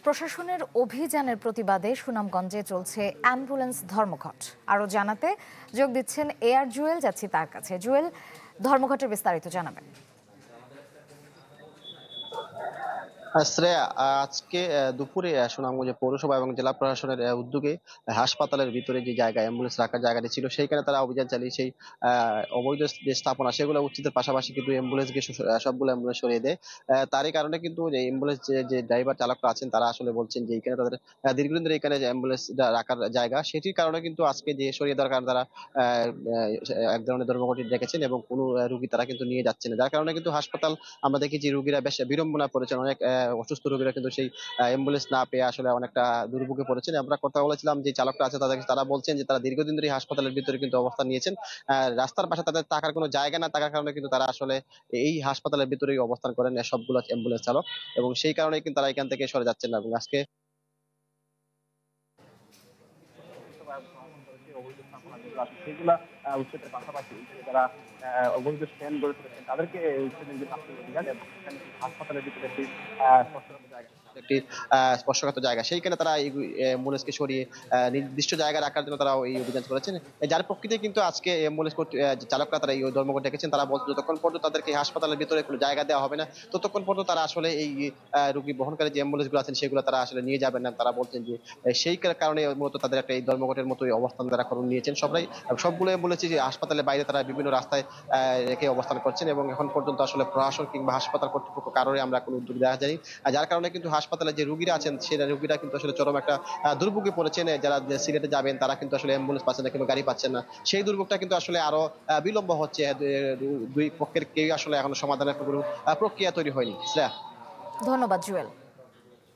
প্রশাসনের অভিযানের প্রতিবাদে সুনামগঞ্জে চলছে অ্যাম্বুলেন্স ধর্মঘট। আরও জানাতে যোগ দিচ্ছেন এআর জুয়েল, যাচ্ছি তার কাছে। জুয়েল, ধর্মঘটের বিস্তারিত জানাবেন। শ্রেয়া, আজকে দুপুরে সুনামগঞ্জ পৌরসভা এবং জেলা প্রশাসনের উদ্যোগে হাসপাতালের ভিতরে যে জায়গা অ্যাম্বুলেন্স রাখার জায়গাটি ছিল সেইখানে তারা অভিযান চালিয়ে সেই অবৈধ যে স্থাপনা সেগুলো উচ্ছেদের পাশাপাশি কিন্তু অ্যাম্বুলেন্সকে সবগুলো অ্যাম্বুলেন্স সরিয়ে দেয়। তারই কারণে কিন্তু যে অ্যাম্বুলেন্স যে ড্রাইভার চালকরা আছেন তারা আসলে বলছেন যে এখানে তাদের দীর্ঘদিন ধরে এখানে যে অ্যাম্বুলেন্স রাখার জায়গা সেটির কারণে কিন্তু আজকে যে সরিয়ে দেওয়ার কারণে তারা এক ধরনের ধর্মঘট ডেকেছেন এবং কোনো রুগী তারা কিন্তু নিয়ে যাচ্ছে না, যার কারণে কিন্তু হাসপাতাল আমরা দেখি যে রুগীরা বেশ বিড়ম্বনা পড়েছেন। অনেক অসুস্থ রোগীরা কিন্তু সেই অ্যাম্বুলেন্স না পেয়ে আসলে অনেকটা দুর্ভোগে পড়েছেন। আমরা কথা বলেছিলাম যে চালকরা আছে তাদেরকে, তারা বলছেন যে তারা দীর্ঘদিন ধরে হাসপাতালের ভিতরে কিন্তু অবস্থান নিয়েছেন। রাস্তার পাশে তাদের থাকার কোনো জায়গা না থাকার কারণে কিন্তু তারা আসলে এই হাসপাতালের ভিতরেই অবস্থান করেন সবগুলো অ্যাম্বুলেন্স চালক, এবং সেই কারণেই কিন্তু তারা এখান থেকে সরে যাচ্ছেন না। এবং আজকে সেগুলা উচ্ছেদের পাশাপাশি যারা অবৈধ স্ট্যান্ড গড়ে তুলেছেন তাদেরকে উচ্ছেদের যে প্রাথমিক অভিযান এবং হাসপাতালের ভিতরে একটি স্পর্শকাতর জায়গা সেইখানে তারা এই অ্যাম্বুলেন্সকে সরিয়ে নির্দিষ্ট জায়গায় রাখার জন্য তারা এই অভিযান করেছেন। যার প্রকৃতি কিন্তু আজকে অ্যাম্বুলেন্স চালকরা তারা এই ধর্মঘট ডেকেছেন। তারা বলছে যতক্ষণ পর্যন্ত তাদেরকে হাসপাতালের ভিতরে কোনো জায়গা দেওয়া হবে না ততক্ষণ পর্যন্ত তারা আসলে এই রোগী বহনকারী যে অ্যাম্বুলেন্স গুলো আছেন সেগুলো তারা আসলে নিয়ে যাবেন না। তারা বলছেন যে সেই কারণে মূলত তাদের একটা এই ধর্মঘটের মতো অবস্থান তারা নিয়েছেন। সবগুলো অ্যাম্বুলেন্স যে হাসপাতালের বাইরে তারা বিভিন্ন রাস্তায় রেখে অবস্থান করছেন এবং এখন পর্যন্ত আসলে প্রশাসন কিংবা হাসপাতাল কর্তৃপক্ষ কারণে আমরা কোনো উদ্যোগ দেওয়া যায়নি। যার কারণে কিন্তু হাসপাতালে যে রোগীরা আছেন সেই রোগীরা কিন্তু আসলে চরম একটা দুর্ভোগে পড়েছেন। যারা সিলেটে যাবেন তারা কিন্তু আসলে অ্যাম্বুলেন্স পাচ্ছেন না কিংবা গাড়ি পাচ্ছেন না, সেই দুর্ভোগটা কিন্তু আসলে আরো বিলম্ব হচ্ছে। দুই পক্ষের কেউ আসলে এখনো সমাধানের কোনো প্রক্রিয়া তৈরি হয়নি। ধন্যবাদ জুয়েল।